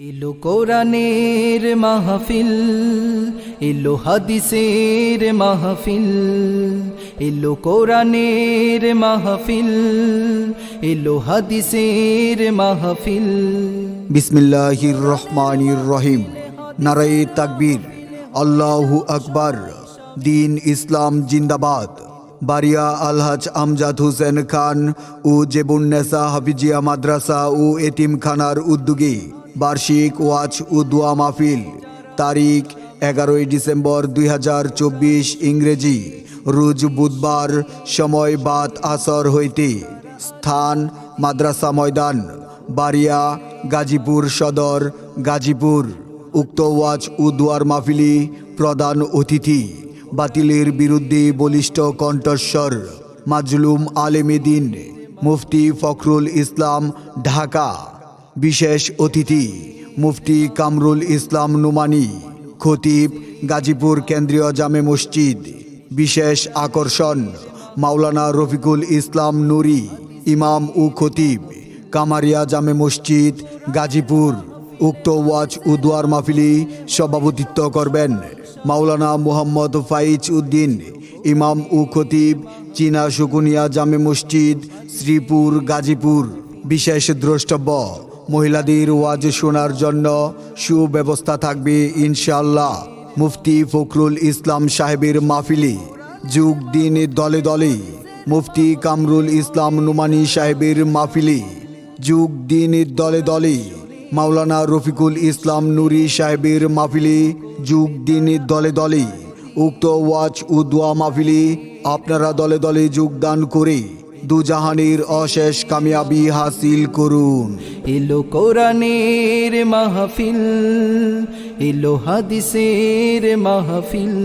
এলো কোরআনের মাহফিল, এলো হাদিসের মাহফিল, এলো কোরআনের মাহফিল, এলো হাদিসের মাহফিল। বিসমিল্লাহির রহমানির রহিম। নারায়ে তাকবীর, আল্লাহু আকবার। দিন ইসলাম জিন্দাবাদ। বারিয়া আলহাজ আমজাদ হোসেন খান ও জেবুন্নেসা হাফিজিয়া মাদ্রাসা ও এতিমখানার উদ্যোগে বার্ষিক ওয়াজ ও দোয়া মাহফিল তারিখ 11 ডিসেম্বর 2024 ইংরেজি, রোজ বুধবার, সময় বাদ আসর হইতে, স্থান মাদ্রাসা ময়দান, বারিয়া, গাজীপুর সদর, গাজীপুর। উক্ত ওয়াজ ও দোয়ার মাহফিলে প্রধান অতিথি, বাতিলের বিরুদ্ধে বলিষ্ঠ কণ্ঠস্বর মাজলুম আলেমে দ্বীন মুফতি ফখরুল ইসলাম, ঢাকা। বিশেষ অতিথি মুফতি কামরুল ইসলাম নোমানী, খতিব, গাজীপুর কেন্দ্রীয় জামে মসজিদ। বিশেষ আকর্ষণ মাওলানা রফিকুল ইসলাম নুরি, ইমাম ও খতিব, কামারিয়া জামে মসজিদ, গাজীপুর। উক্ত ওয়াজ ও দোয়ার মাহফিলে সভাপতিত্ব করবেন মাওলানা মুহাম্মদ ফাইজ উদ্দিন, ইমাম ও খতিব, চীনা সুকুনিয়া জামে মসজিদ, শ্রীপুর, গাজীপুর। বিশেষ দ্রষ্টব্য, মহিলাদের ওয়াজ শোনার জন্য সুব্যবস্থা থাকবে ইনশাআল্লাহ। মুফতি ফখরুল ইসলাম সাহেবের মাহফিলে যোগ দিন দলে দলে। মুফতি কামরুল ইসলাম নোমানী সাহেবের মাহফিলে যোগ দিন দলে দলে। মাওলানা রফিকুল ইসলাম নুরি সাহেবের মাহফিলে যোগ দিন দলে দলে। উক্ত ওয়াজ ও দোয়া মাহফিলে আপনারা দলে দলে যোগদান করে দুজাহানের অশেষ কামিয়াবি হাসিল করুন। এলো কোরআনের মাহফিল, এলো হাদিসের মাহফিল।